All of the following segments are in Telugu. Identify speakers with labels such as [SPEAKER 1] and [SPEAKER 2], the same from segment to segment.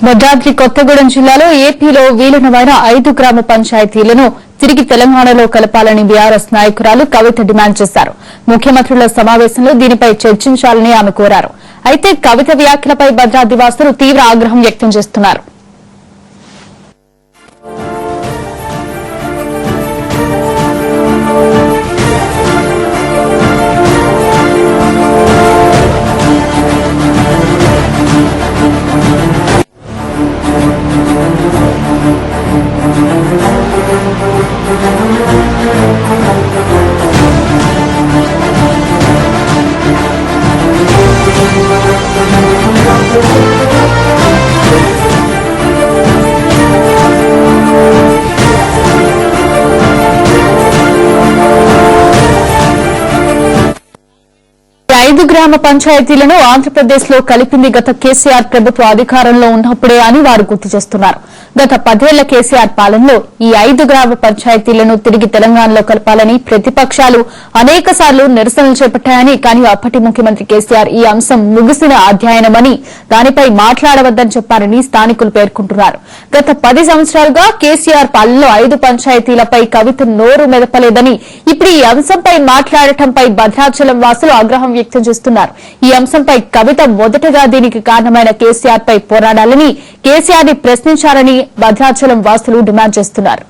[SPEAKER 1] భద్రాద్రి కొత్తగూడెం జిల్లాలో ఏపీలో విలీనమైన 5 గ్రామ పంచాయతీలను తిరిగి తెలంగాణలో కలపాలని బీఆర్ఎస్ నాయకురాలు కవిత డిమాండ్ చేశారు. ముఖ్యమంత్రుల సమావేశంలో దీనిపై చర్చించాలని ఆమె కోరారు. అయితే కవిత వ్యాఖ్యలపై భద్రాద్రి వాసులు తీవ్ర ఆగ్రహం వ్యక్తం చేస్తున్నారు. ఐదు గ్రామ పంచాయతీలను ఆంధ్రప్రదేశ్ లో కలిపింది గత కేసీఆర్ ప్రభుత్వ అధికారంలో ఉన్నప్పుడే అని వారు గుర్తు చేస్తున్నారు. గత 10 ఏళ్ల కేసీఆర్ పాలనలో ఈ 5 గ్రామ పంచాయతీలను తిరిగి తెలంగాణలో కలపాలని ప్రతిపక్షాలు అనేకసార్లు నిరసనలు చేపట్టాయని, కానీ అప్పటి ముఖ్యమంత్రి కేసీఆర్ ఈ అంశం ముగిసిన అధ్యయనమని దానిపై మాట్లాడవద్దని చెప్పారని స్థానికులు పేర్కొంటున్నారు. గత 10 సంవత్సరాలుగా కేసీఆర్ పాలనలో 5 పంచాయతీలపై కవిత నోరు మెదపలేదని, ఇప్పుడు ఈ అంశంపై మాట్లాడటంపై భద్రాచలం వాసులు ఆగ్రహం వ్యక్తం చేస్తున్నారు. ఈ అంశంపై కవిత మొదటగా దీనికి కారణమైన కేసీఆర్ పై పోరాడాలని, కేసీఆర్ ని ప్రశ్నించాలని భద్రాచలం వాసులు డిమాండ్ చేస్తున్నారు.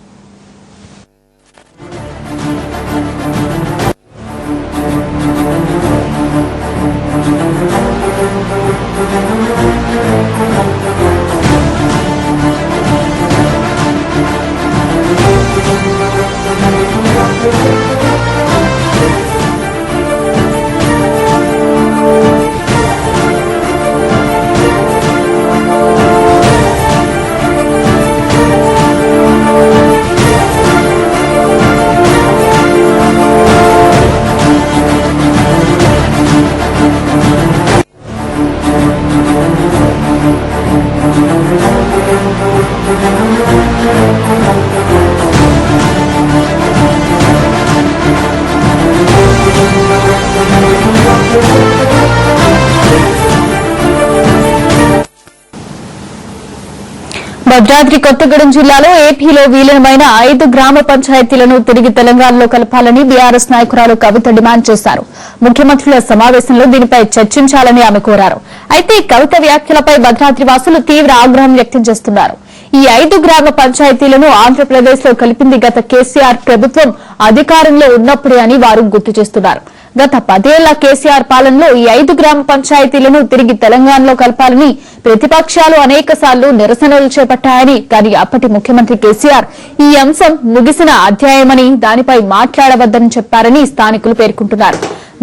[SPEAKER 1] భద్రాద్రి కొత్తగూడెం జిల్లాలో ఏపీలో విలీనమైన 5 గ్రామ పంచాయతీలను తిరిగి తెలంగాణలో కలపాలని బీఆర్ఎస్ నాయకురాలు కవిత డిమాండ్ చేశారు. ముఖ్యమంత్రుల సమావేశంలో దీనిపై చర్చించాలని ఆమె కోరారు. అయితే కవిత వ్యాఖ్యలపై భద్రాద్రి వాసులు తీవ్ర ఆగ్రహం వ్యక్తం చేస్తున్నారు. ఈ 5 గ్రామ పంచాయతీలను ఆంధ్రప్రదేశ్ లో కలిపింది గత కేసీఆర్ ప్రభుత్వం అధికారంలో ఉన్నప్పుడే అని వారు గుర్తు చేస్తున్నారు. గత 10 ఏళ్ల కేసీఆర్ పాలనలో ఈ 5 గ్రామ పంచాయతీలను తిరిగి తెలంగాణలో కలపాలని ప్రతిపక్షాలు అనేకసార్లు నిరసనలు చేపట్టాయని, కానీ అప్పటి ముఖ్యమంత్రి కేసీఆర్ ఈ అంశం ముగిసిన అధ్యాయమని దానిపై మాట్లాడవద్దని చెప్పారని స్థానికులు పేర్కొంటున్నారు.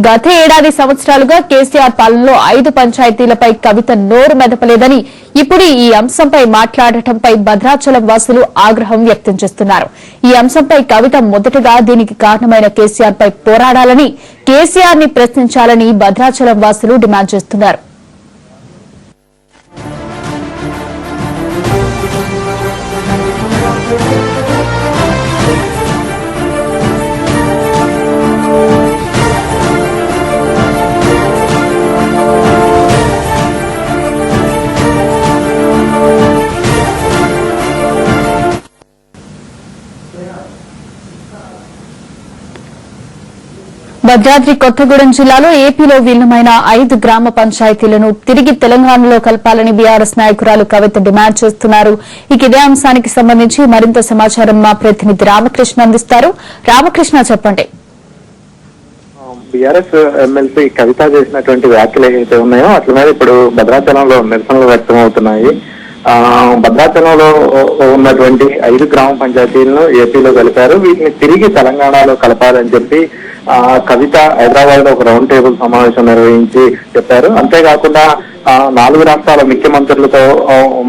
[SPEAKER 1] గత 7 సంవత్సరాలుగా కేసీఆర్ పాలనలో 5 పంచాయతీలపై కవిత నోరు మెదపలేదని, ఇప్పుడు ఈ అంశంపై మాట్లాడటంపై భద్రాచలం వాసులు ఆగ్రహం వ్యక్తం చేస్తున్నారు. ఈ అంశంపై కవిత మొదటగా దీనికి కారణమైన కేసీఆర్ పై పోరాడాలని, కేసీఆర్ ని ప్రశ్నించాలని భద్రాచలం వాసులు డిమాండ్ చేస్తున్నారు. భద్రాద్రి కొత్తగూడెం జిల్లాలో ఏపీలో విలీనమైన 5 గ్రామ పంచాయతీలను తిరిగి తెలంగాణలో కలపాలని బీఆర్ఎస్ నాయకురాలు కవిత డిమాండ్ చేస్తున్నారు. ఇదే అంశానికి సంబంధించి మరింత సమాచారం మా ప్రతినిధి రామకృష్ణ అందిస్తారు. రామకృష్ణ, చెప్పండి.
[SPEAKER 2] బీఆర్ఎస్ ఎమ్మెల్సీ కవిత చేసినటువంటి వ్యాఖ్యలు ఏవైతే ఉన్నాయో అట్ల మీద ఇప్పుడు భద్రాచలంలో నిరసనలు వ్యక్తం అవుతున్నాయి. భద్రాచలంలో ఉన్నటువంటి 5 గ్రామ పంచాయతీలను ఏపీలో కలిపారు. వీటిని తిరిగి తెలంగాణలో కలపాలని చెప్పి కవిత హైదరాబాద్ లో ఒక రౌండ్ టేబుల్ సమావేశం నిర్వహించి చెప్పారు. అంతేకాకుండా 4 రాష్ట్రాల ముఖ్యమంత్రులతో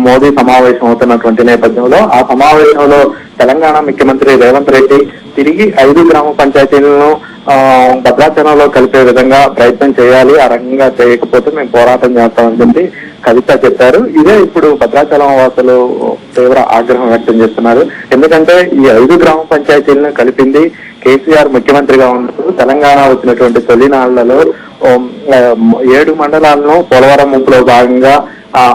[SPEAKER 2] మోదీ సమావేశం అవుతున్నటువంటి నేపథ్యంలో ఆ సమావేశంలో తెలంగాణ ముఖ్యమంత్రి రేవంత్ రెడ్డి తిరిగి 5 గ్రామ పంచాయతీలను భద్రాచలంలో కలిపే విధంగా ప్రయత్నం చేయాలి, ఆ రకంగా చేయకపోతే మేము పోరాటం చేస్తామని చెప్పి కవిత చెప్పారు. ఇదే ఇప్పుడు భద్రాచలం వాసులు తీవ్ర ఆగ్రహం వ్యక్తం చేస్తున్నారు. ఎందుకంటే ఈ 5 గ్రామ పంచాయతీలను కలిపింది కేసీఆర్ ముఖ్యమంత్రిగా ఉన్నప్పుడు తెలంగాణ వచ్చినటువంటి తొలి నాళ్లలో 7 మండలాలను పోలవరం ముంపులో భాగంగా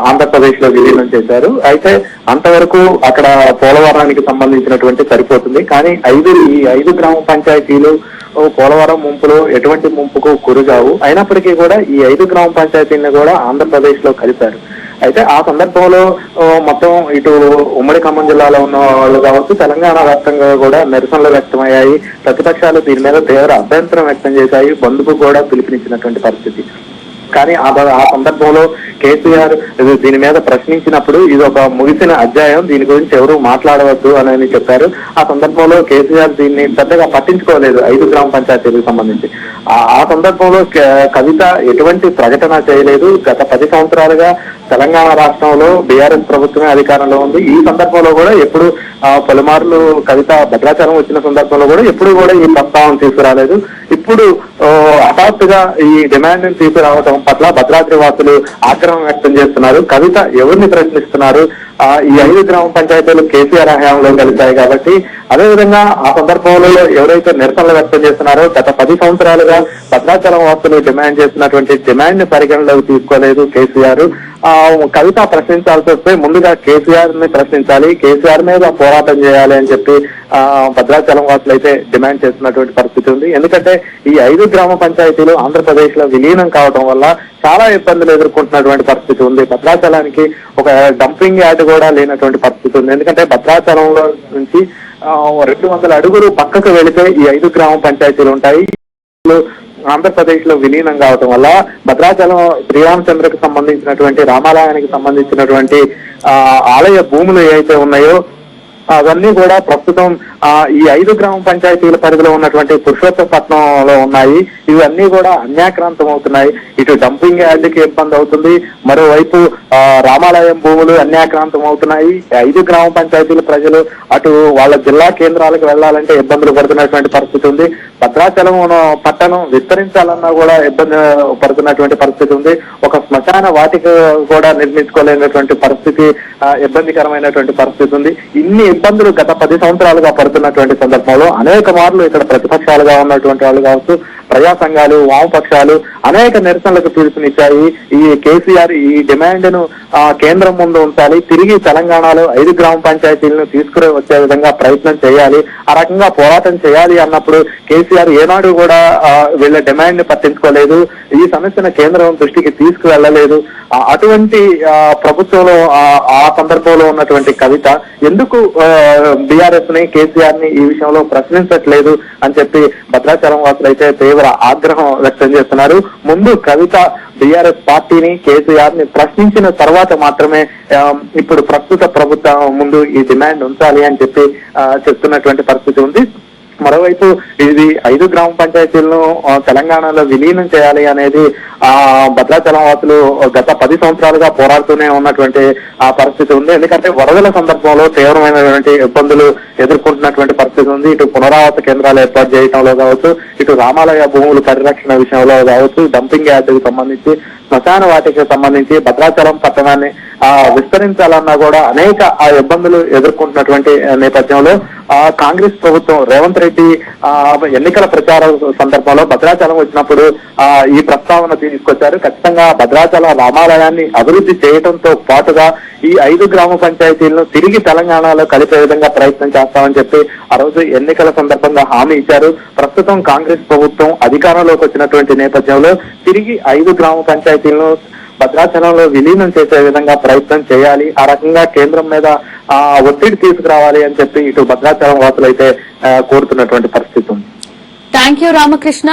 [SPEAKER 2] ఆంధ్రప్రదేశ్ లో విలీనం చేశారు. అయితే అంతవరకు అక్కడ పోలవరానికి సంబంధించినటువంటి సరిపోతుంది. కానీ ఈ ఐదు గ్రామ పంచాయతీలు పోలవరం ముంపులో ఎటువంటి ముంపుకు గురికావు. అయినప్పటికీ కూడా ఈ 5 గ్రామ పంచాయతీలను కూడా ఆంధ్రప్రదేశ్ లో కలిపారు. అయితే ఆ సందర్భంలో మొత్తం ఇటు ఉమ్మడి ఖమ్మం జిల్లాలో ఉన్న వాళ్ళు కావచ్చు, తెలంగాణ వ్యాప్తంగా కూడా నిరసనలు వ్యక్తమయ్యాయి. ప్రతిపక్షాలు దీని మీద తీవ్ర అభ్యంతరం వ్యక్తం చేశాయి. బంద్కు కూడా పిలుపునిచ్చినటువంటి పరిస్థితి. కానీ ఆ సందర్భంలో కేసీఆర్ దీని మీద ప్రశ్నించినప్పుడు ఇది ఒక ముగిసిన అధ్యాయం, దీని గురించి ఎవరు మాట్లాడవద్దు అని చెప్పారు. ఆ సందర్భంలో కేసీఆర్ దీన్ని పెద్దగా పట్టించుకోలేదు 5 గ్రామ పంచాయతీలకు సంబంధించి. ఆ సందర్భంలో కవిత ఎటువంటి ప్రకటన చేయలేదు. గత 10 సంవత్సరాలుగా తెలంగాణ రాష్ట్రంలో బీఆర్ఎస్ ప్రభుత్వమే అధికారంలో ఉంది. ఈ సందర్భంలో కూడా ఎప్పుడు పలుమార్లు కవిత భద్రాచలం వచ్చిన సందర్భంలో కూడా ఎప్పుడు కూడా ఈ ప్రస్తావన తీసుకురాలేదు. ఇప్పుడు హఠాత్తుగా ఈ డిమాండ్ ని తీసుకురావడం పట్ల భద్రాద్రి వాసులు ఆగ్రహం వ్యక్తం చేస్తున్నారు. కవిత ఎవరిని ప్రశ్నిస్తున్నారు? ఈ 5 గ్రామ పంచాయతీలు కేసీఆర్ హయాంలో కలిశాయి కాబట్టి. అదేవిధంగా ఆ సందర్భంలో ఎవరైతే నిరసనలు వ్యక్తం చేస్తున్నారో గత 10 సంవత్సరాలుగా భద్రాచలం వాసులు డిమాండ్ చేస్తున్నటువంటి డిమాండ్ ని పరిగణలోకి తీసుకోలేదు కేసీఆర్. కవిత ప్రశ్నించాల్సి వస్తే ముందుగా కేసీఆర్ ని ప్రశ్నించాలి, కేసీఆర్ మీద పోరాటం చేయాలి అని చెప్పి భద్రాచలం వాసులు అయితే డిమాండ్ చేస్తున్నటువంటి పరిస్థితి ఉంది. ఎందుకంటే ఈ 5 గ్రామ పంచాయతీలు ఆంధ్రప్రదేశ్ లో విలీనం కావడం వల్ల చాలా ఇబ్బందులు ఎదుర్కొంటున్నటువంటి పరిస్థితి ఉంది. భద్రాచలానికి ఒక డంపింగ్ యార్డ్ కూడా లేనటువంటి పరిస్థితి ఉంది. ఎందుకంటే భద్రాచలంలో నుంచి 200 అడుగులు పక్కకు వెళితే ఈ 5 గ్రామ పంచాయతీలు ఉంటాయి. ఆంధ్రప్రదేశ్ లో విలీనం కావటం వల్ల భద్రాచలం శ్రీరామచంద్రకు సంబంధించినటువంటి రామాలయానికి సంబంధించినటువంటి ఆలయ భూములు ఏవైతే ఉన్నాయో అవన్నీ కూడా ప్రస్తుతం ఈ 5 గ్రామ పంచాయతీల పరిధిలో ఉన్నటువంటి పురుషోత్తపట్నంలో ఉన్నాయి. ఇవన్నీ కూడా అన్యాక్రాంతం అవుతున్నాయి. ఇటు డంపింగ్ యార్డ్కి ఇబ్బంది అవుతుంది, మరోవైపు రామాలయం భూములు అన్యాక్రాంతం అవుతున్నాయి. 5 గ్రామ పంచాయతీల ప్రజలు అటు వాళ్ళ జిల్లా కేంద్రాలకు వెళ్లాలంటే ఇబ్బందులు పడుతున్నటువంటి పరిస్థితి ఉంది. భద్రాచలం పట్టణం విస్తరించాలన్నా కూడా ఇబ్బంది పడుతున్నటువంటి పరిస్థితి ఉంది. ఒక శ్మశాన వాటిక కూడా నిర్మించుకోలేనటువంటి పరిస్థితి, ఇబ్బందికరమైనటువంటి పరిస్థితి ఉంది. ఇన్ని ఇబ్బందులు గత 10 సంవత్సరాలుగా పడుతున్నటువంటి సందర్భంలో అనేక మార్లు ఇక్కడ ప్రతిపక్షాలుగా ఉన్నటువంటి వాళ్ళు కావచ్చు, ప్రజా సంఘాలు, వామపక్షాలు అనేక నిరసనలకు పిలుపునిచ్చాయి. ఈ కేసీఆర్ ఈ డిమాండ్ ను కేంద్రం ముందు ఉంచాలి, తిరిగి తెలంగాణలో 5 గ్రామ పంచాయతీలను తీసుకుని వచ్చే విధంగా ప్రయత్నం చేయాలి, ఆ రకంగా పోరాటం చేయాలి అన్నప్పుడు కేసీఆర్ ఏనాడు కూడా వీళ్ళ డిమాండ్ ని పట్టించుకోలేదు. ఈ సమస్యను కేంద్రం దృష్టికి తీసుకువెళ్లలేదు. అటువంటి ప్రభుత్వంలో ఆ సందర్భంలో ఉన్నటువంటి కవిత ఎందుకు బీఆర్ఎస్ ని, కేసీఆర్ ని ఈ విషయంలో ప్రశ్నించట్లేదు అని చెప్పి భద్రాచలం వాసులు అయితే తీవ్ర ఆగ్రహం వ్యక్తం చేస్తున్నారు. ముందు కవిత బీఆర్ఎస్ పార్టీని, కేసీఆర్ ని ప్రశ్నించిన తర్వాత మాత్రమే ఇప్పుడు ప్రస్తుత ప్రభుత్వం ముందు ఈ డిమాండ్ ఉంచాలి అని చెప్పి చెప్తున్నటువంటి పరిస్థితి ఉంది. మరోవైపు ఇది 5 గ్రామ పంచాయతీలను తెలంగాణలో విలీనం చేయాలి అనేది భద్రాచలం వాసులు గత 10 సంవత్సరాలుగా పోరాడుతూనే ఉన్నటువంటి పరిస్థితి ఉంది. ఎందుకంటే వరదల సందర్భంలో తీవ్రమైనటువంటి ఇబ్బందులు ఎదుర్కొంటున్నటువంటి పరిస్థితి ఉంది. ఇటు పునరావాస కేంద్రాలు ఏర్పాటు చేయడంలో కావచ్చు, ఇటు రామాలయ భూముల పరిరక్షణ విషయంలో కావచ్చు, డంపింగ్ యార్డుకి సంబంధించి, శ్మశాన వాటికి సంబంధించి భద్రాచలం పట్టణాన్ని విస్తరించాలన్నా కూడా అనేక ఇబ్బందులు ఎదుర్కొంటున్నటువంటి నేపథ్యంలో కాంగ్రెస్ ప్రభుత్వం రేవంత్ రెడ్డి ఎన్నికల ప్రచార సందర్భంలో భద్రాచలం వచ్చినప్పుడు ఈ ప్రస్తావన తీసుకొచ్చారు. ఖచ్చితంగా భద్రాచలం రామాలయాన్ని అభివృద్ధి చేయడంతో పాటుగా ఈ 5 గ్రామ పంచాయతీలను తిరిగి తెలంగాణలో కలిపే విధంగా ప్రయత్నం చేస్తామని చెప్పి ఆ రోజు ఎన్నికల సందర్భంగా హామీ ఇచ్చారు. ప్రస్తుతం కాంగ్రెస్ ప్రభుత్వం అధికారంలోకి వచ్చినటువంటి నేపథ్యంలో తిరిగి 5 గ్రామ పంచాయతీలను భద్రాచలంలో విలీనం చేసే విధంగా ప్రయత్నం చేయాలి, ఆ రకంగా కేంద్రం మీద ఒత్తిడి తీసుకురావాలి అని చెప్పి ఇటు భద్రాచలం వాసులు అయితే కోరుతున్నటువంటి పరిస్థితి ఉంది.
[SPEAKER 1] Thank you Ramakrishna.